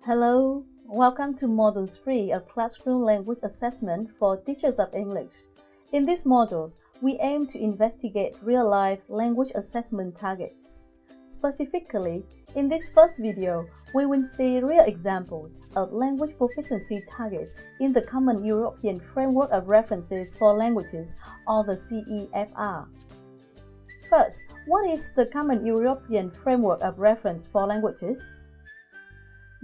Hello, welcome to Module 3 of Classroom Language Assessment for Teachers of English. In these modules, we aim to investigate real-life language assessment targets. Specifically, in this first video, we will see real examples of language proficiency targets in the Common European Framework of References for Languages, or the CEFR. First, what is the Common European Framework of Reference for Languages?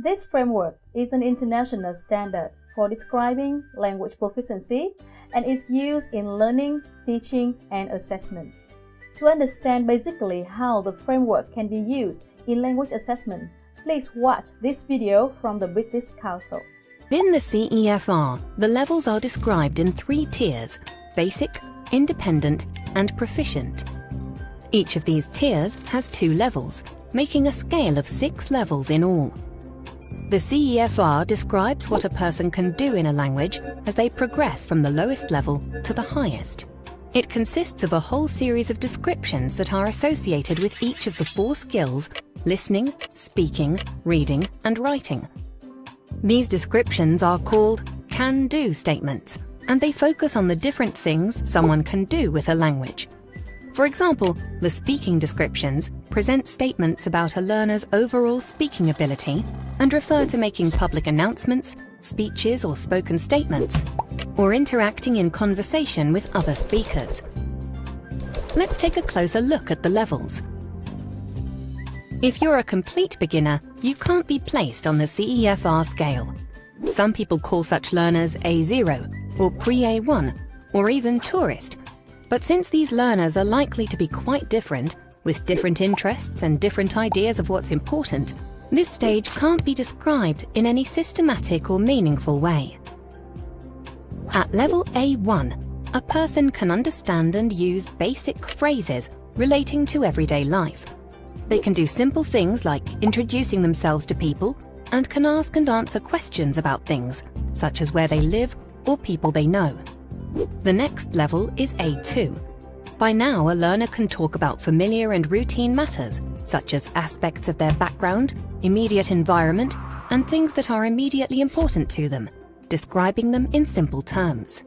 This framework is an international standard for describing language proficiency and is used in learning, teaching, and assessment. To understand basically how the framework can be used in language assessment, please watch this video from the British Council. In the CEFR, the levels are described in 3 tiers: basic, independent, and proficient. Each of these tiers has 2 levels, making a scale of 6 levels in all. The CEFR describes what a person can do in a language as they progress from the lowest level to the highest. It consists of a whole series of descriptions that are associated with each of the 4 skills: listening, speaking, reading, and writing. These descriptions are called can-do statements, and they focus on the different things someone can do with a language. For example, the speaking descriptions present statements about a learner's overall speaking ability and refer to making public announcements, speeches or spoken statements, or interacting in conversation with other speakers. Let's take a closer look at the levels. If you're a complete beginner, you can't be placed on the CEFR scale. Some people call such learners A0 or pre-A1 or even tourist. But since these learners are likely to be quite different, with different interests and different ideas of what's important, this stage can't be described in any systematic or meaningful way. At level A1, a person can understand and use basic phrases relating to everyday life. They can do simple things like introducing themselves to people and can ask and answer questions about things, such as where they live or people they know. The next level is A2. By now, a learner can talk about familiar and routine matters, such as aspects of their background, immediate environment, and things that are immediately important to them, describing them in simple terms.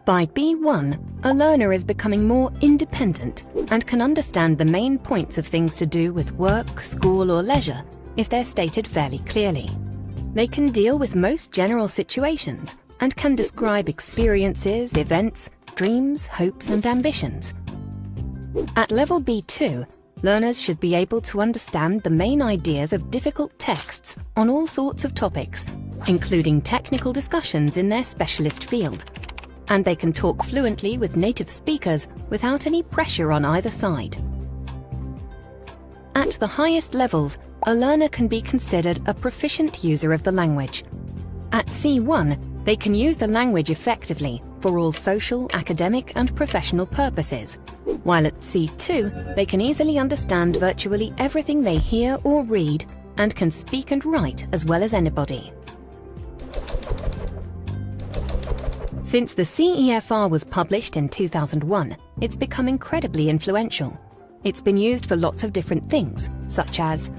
By B1, a learner is becoming more independent and can understand the main points of things to do with work, school, or leisure if they're stated fairly clearly. They can deal with most general situations and can describe experiences, events, dreams, hopes, and ambitions. At level B2, learners should be able to understand the main ideas of difficult texts on all sorts of topics, including technical discussions in their specialist field. And they can talk fluently with native speakers without any pressure on either side. At the highest levels, a learner can be considered a proficient user of the language. At C1, they can use the language effectively for all social, academic, and professional purposes, while at C2, they can easily understand virtually everything they hear or read and can speak and write as well as anybody. Since the CEFR was published in 2001, it's become incredibly influential. It's been used for lots of different things, such as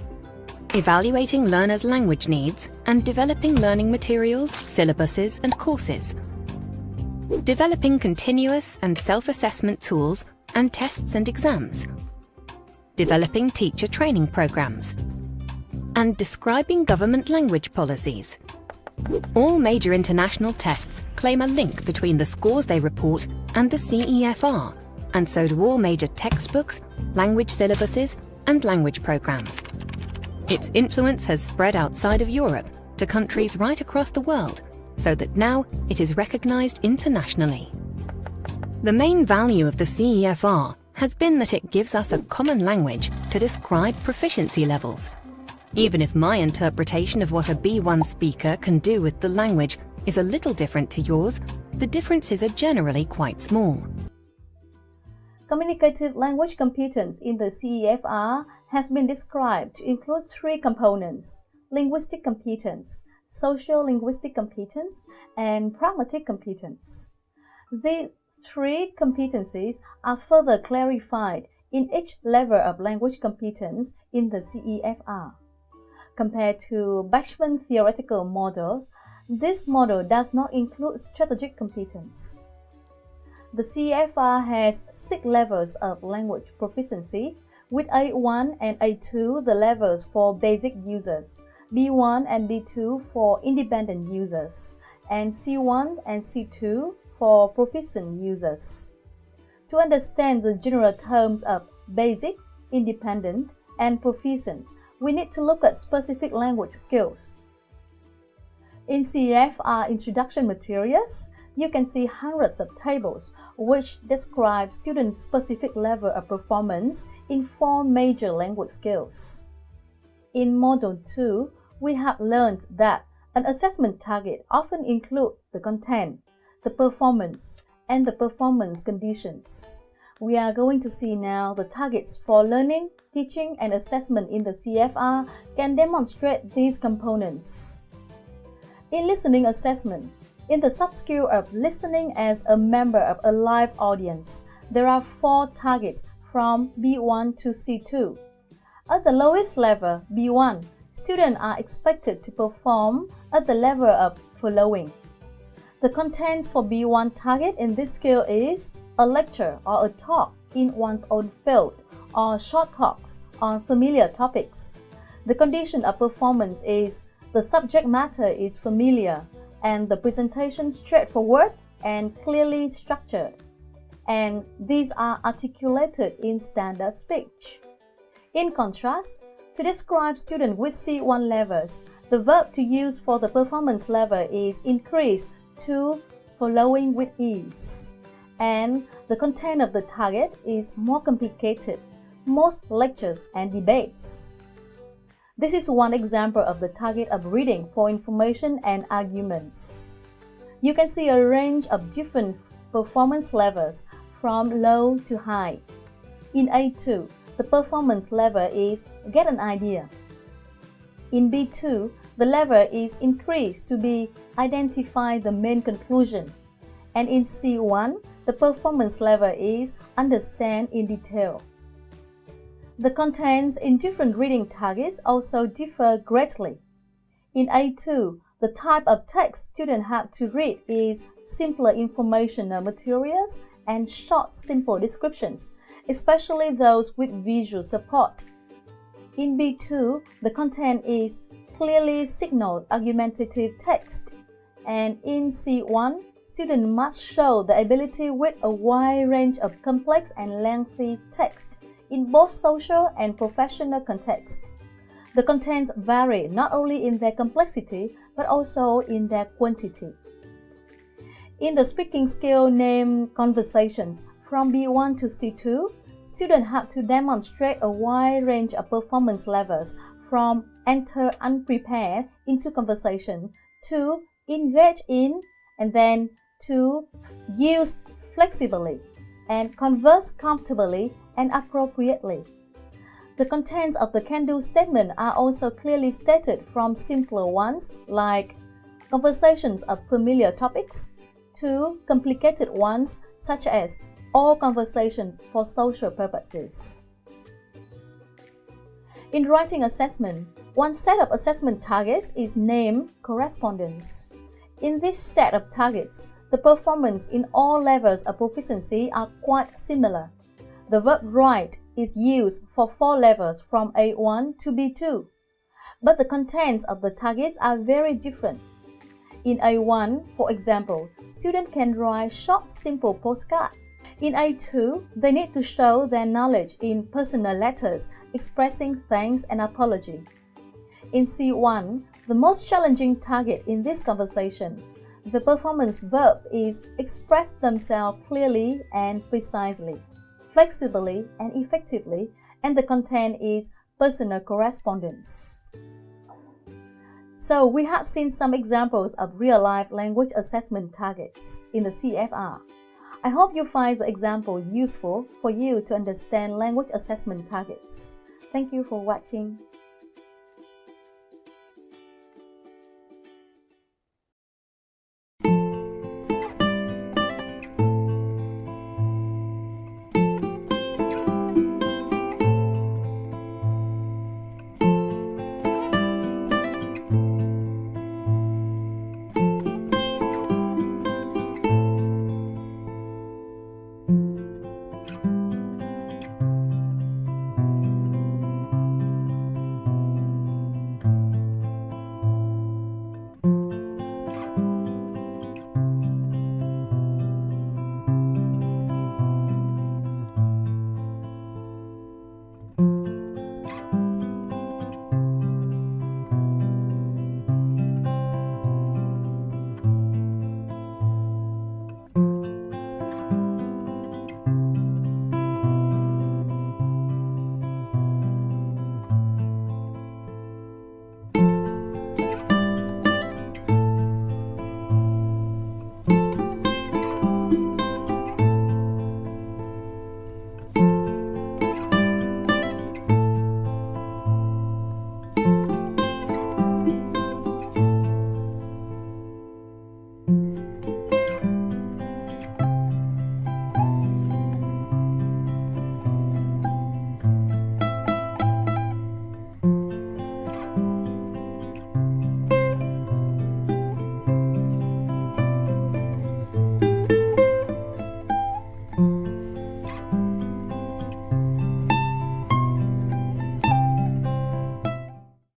evaluating learners' language needs and developing learning materials, syllabuses, and courses, developing continuous and self-assessment tools and tests and exams, developing teacher training programs, and describing government language policies. All major international tests claim a link between the scores they report and the CEFR, and so do all major textbooks, language syllabuses, and language programs. Its influence has spread outside of Europe to countries right across the world, so that now it is recognized internationally. The main value of the CEFR has been that it gives us a common language to describe proficiency levels. Even if my interpretation of what a B1 speaker can do with the language is a little different to yours, the differences are generally quite small. Communicative language competence in the CEFR has been described to include 3 components: linguistic competence, social linguistic competence, and pragmatic competence. These 3 competencies are further clarified in each level of language competence in the CEFR. Compared to Bachman theoretical models, this model does not include strategic competence. The CEFR has 6 levels of language proficiency, with A1 and A2 the levels for basic users, B1 and B2 for independent users, and C1 and C2 for proficient users. To understand the general terms of basic, independent, and proficient, we need to look at specific language skills. In CEFR introduction materials, you can see hundreds of tables which describe student-specific level of performance in 4 major language skills. In Module 2, we have learned that an assessment target often includes the content, the performance, and the performance conditions. We are going to see now the targets for learning, teaching, and assessment in the CEFR can demonstrate these components. In listening assessment, in the sub-skill of listening as a member of a live audience, there are 4 targets from B1 to C2. At the lowest level, B1, students are expected to perform at the level of following. The contents for B1 target in this skill is a lecture or a talk in one's own field, or short talks on familiar topics. The condition of performance is the subject matter is familiar, and the presentation straightforward and clearly structured, and these are articulated in standard speech. In contrast, to describe students with C1 levels, the verb to use for the performance level is increased to following with ease, and the content of the target is more complicated, most lectures and debates. This is one example of the target of reading for information and arguments. You can see a range of different performance levels from low to high. In A2, the performance level is get an idea. In B2, the level is increased to be identify the main conclusion. And in C1, the performance level is understand in detail. The contents in different reading targets also differ greatly. In A2, the type of text students have to read is simpler informational materials and short, simple descriptions, especially those with visual support. In B2, the content is clearly signaled argumentative text, and in C1, students must show the ability with a wide range of complex and lengthy text in both social and professional contexts. The contents vary not only in their complexity, but also in their quantity. In the speaking skill named conversations, from B1 to C2, students have to demonstrate a wide range of performance levels from enter unprepared into conversation to engage in, and then to use flexibly and converse comfortably and appropriately. The contents of the can-do statement are also clearly stated, from simpler ones like conversations of familiar topics to complicated ones such as all conversations for social purposes. In writing assessment, one set of assessment targets is named correspondence. In this set of targets, the performance in all levels of proficiency are quite similar. The verb write is used for 4 levels from A1 to B2, but the contents of the targets are very different. In A1, for example, students can write short, simple postcards. In A2, they need to show their knowledge in personal letters expressing thanks and apology. In C1, the most challenging target in this conversation, the performance verb is express themselves clearly and precisely, flexibly and effectively, and the content is personal correspondence. So we have seen some examples of real-life language assessment targets in the CEFR. I hope you find the example useful for you to understand language assessment targets. Thank you for watching.